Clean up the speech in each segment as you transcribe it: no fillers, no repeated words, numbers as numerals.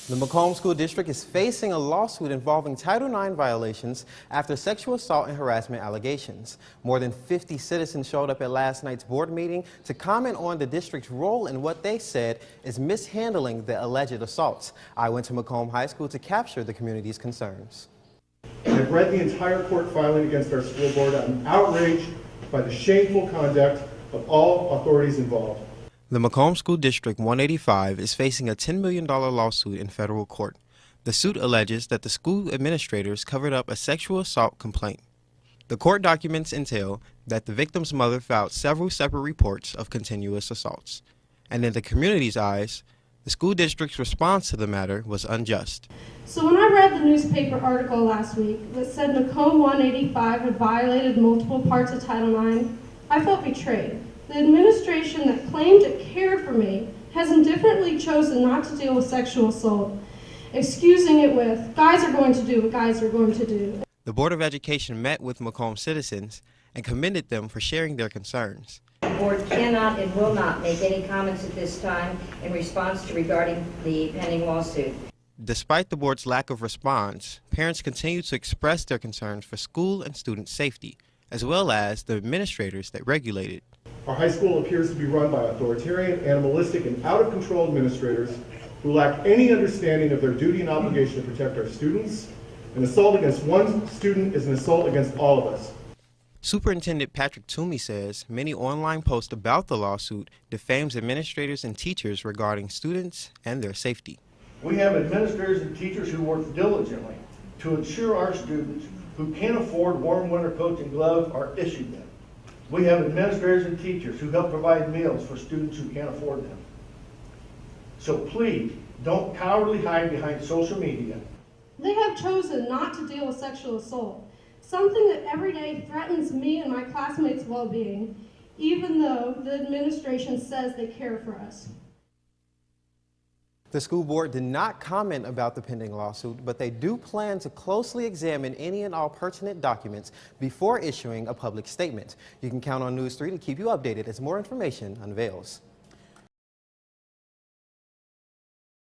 The Macomb School District is facing a lawsuit involving Title IX violations after sexual assault and harassment allegations. More than 50 citizens showed up at last night's board meeting to comment on the district's role in what they said is mishandling the alleged assaults. I went to Macomb High School to capture the community's concerns. I've read the entire court filing against our school board. I'm outraged by the shameful conduct of all authorities involved. The Macomb School District 185 is facing a $10 million lawsuit in federal court. The suit alleges that the school administrators covered up a sexual assault complaint. The court documents entail that the victim's mother filed several separate reports of continuous assaults. And in the community's eyes, the school district's response to the matter was unjust. So when I read the newspaper article last week that said Macomb 185 had violated multiple parts of Title IX, I felt betrayed. The administration that claimed it cared for me has indifferently chosen not to deal with sexual assault, excusing it with, guys are going to do what guys are going to do. The Board of Education met with Macomb citizens and commended them for sharing their concerns. The board cannot and will not make any comments at this time in response to regarding the pending lawsuit. Despite the board's lack of response, parents continue to express their concerns for school and student safety, as well as the administrators that regulate it. Our high school appears to be run by authoritarian, animalistic, and out-of-control administrators who lack any understanding of their duty and obligation to protect our students. An assault against one student is an assault against all of us. Superintendent Patrick Toomey says many online posts about the lawsuit defames administrators and teachers regarding students and their safety. We have administrators and teachers who work diligently to ensure our students who can't afford warm winter coats and gloves are issued them. We have administrators and teachers who help provide meals for students who can't afford them. So please, don't cowardly hide behind social media. They have chosen not to deal with sexual assault, something that every day threatens me and my classmates' well-being, even though the administration says they care for us. The school board did not comment about the pending lawsuit, but they do plan to closely examine any and all pertinent documents before issuing a public statement. You can count on News 3 to keep you updated as more information unveils.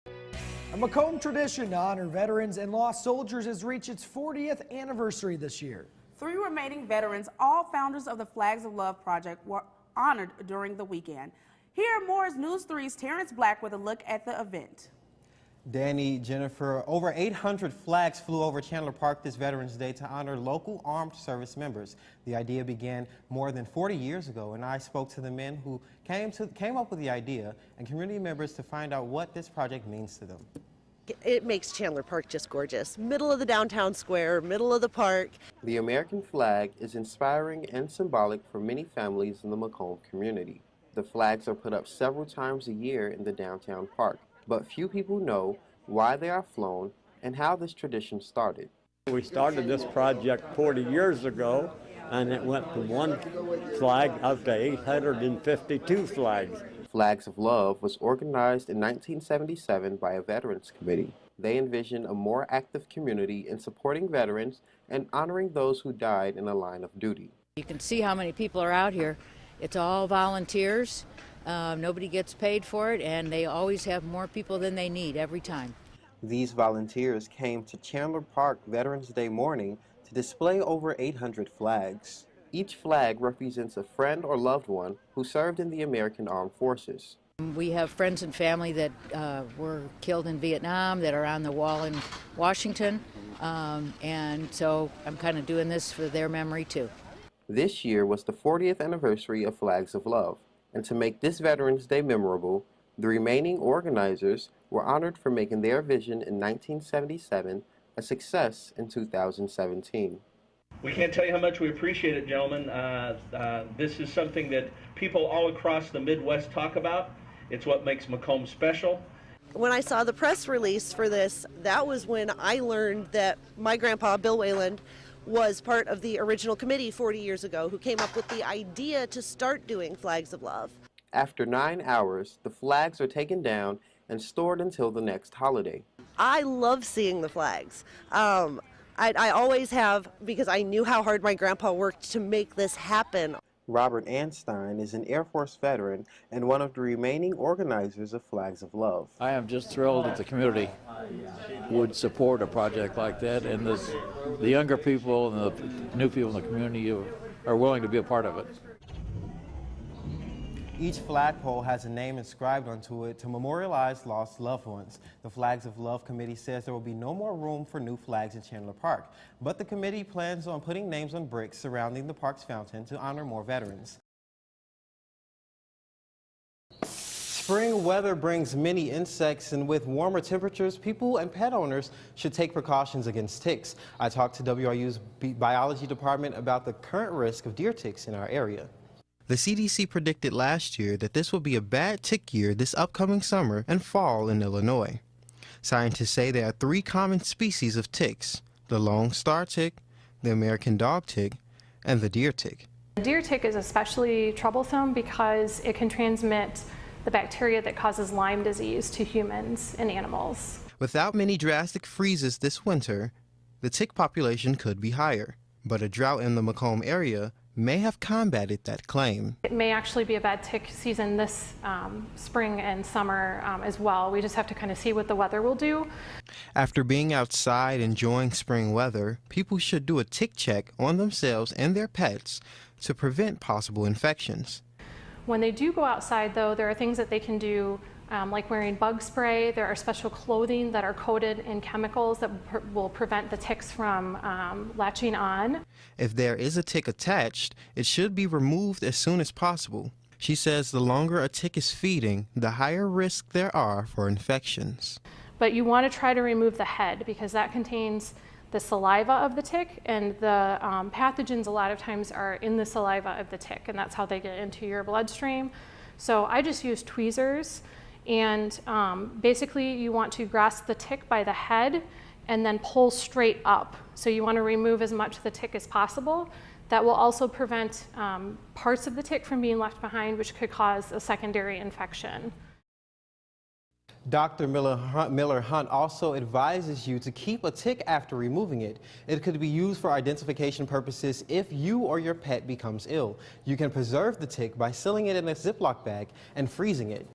A Macomb tradition to honor veterans and lost soldiers has reached its 40th anniversary this year. 3 remaining veterans, all founders of the Flags of Love Project, were honored during the weekend. Here more is News 3's Terrance Black with a look at the event. Danny, Jennifer, over 800 flags flew over Chandler Park this Veterans Day to honor local armed service members. The idea began more than 40 years ago, and I spoke to the men who came up with the idea and community members to find out what this project means to them. It makes Chandler Park just gorgeous. Middle of the downtown square, middle of the park. The American flag is inspiring and symbolic for many families in the Macomb community. The flags are put up several times a year in the downtown park, but few people know why they are flown and how this tradition started. We started this project 40 years ago, and it went from one flag up to 852 flags. Flags of Love was organized in 1977 by a veterans committee. They envisioned a more active community in supporting veterans and honoring those who died in the line of duty. You can see how many people are out here. It's all volunteers. Nobody gets paid for it, and they always have more people than they need every time. These volunteers came to Chandler Park Veterans Day morning to display over 800 flags. Each flag represents a friend or loved one who served in the American Armed Forces. We have friends and family that were killed in Vietnam that are on the wall in Washington, and so I'm kind of doing this for their memory too. This year was the 40th anniversary of Flags of Love, and to make this Veterans Day memorable, the remaining organizers were honored for making their vision in 1977 a success in 2017. We can't tell you how much we appreciate it, gentlemen. This is something that people all across the Midwest talk about. It's what makes Macomb special. When I saw the press release for this, that was when I learned that my grandpa, Bill Wayland, was part of the original committee 40 years ago who came up with the idea to start doing Flags of Love. After 9 hours, the flags are taken down and stored until the next holiday. I love seeing the flags. I always have, because I knew how hard my grandpa worked to make this happen. Robert Anstein is an Air Force veteran and one of the remaining organizers of Flags of Love. I am just thrilled that the community would support a project like that, and the younger people and the new people in the community are willing to be a part of it. Each flagpole has a name inscribed onto it to memorialize lost loved ones. The Flags of Love committee says there will be no more room for new flags in Chandler Park, but the committee plans on putting names on bricks surrounding the park's fountain to honor more veterans. Spring weather brings many insects, and with warmer temperatures, people and pet owners should take precautions against ticks. I talked to WRU's biology department about the current risk of deer ticks in our area. The CDC predicted last year that this will be a bad tick year this upcoming summer and fall in Illinois. Scientists say there are 3 common species of ticks: the long star tick, the American dog tick, and the deer tick. The deer tick is especially troublesome because it can transmit the bacteria that causes Lyme disease to humans and animals. Without many drastic freezes this winter, the tick population could be higher, but a drought in the Macomb area may have combated that claim. It may actually be a bad tick season this spring and summer as well. We just have to kind of see what the weather will do. After being outside enjoying spring weather, people should do a tick check on themselves and their pets to prevent possible infections. When they do go outside, though, there are things that they can do, like wearing bug spray. There are special clothing that are coated in chemicals that will prevent the ticks from latching on. If there is a tick attached, it should be removed as soon as possible. She says the longer a tick is feeding, the higher risk there are for infections. But you want to try to remove the head because that contains the saliva of the tick, and the pathogens a lot of times are in the saliva of the tick, and that's how they get into your bloodstream. So I just use tweezers, and basically you want to grasp the tick by the head and then pull straight up. So you want to remove as much of the tick as possible. That will also prevent parts of the tick from being left behind, which could cause a secondary infection. Dr. Miller Hunt also advises you to keep a tick after removing it. It could be used for identification purposes if you or your pet becomes ill. You can preserve the tick by sealing it in a Ziploc bag and freezing it.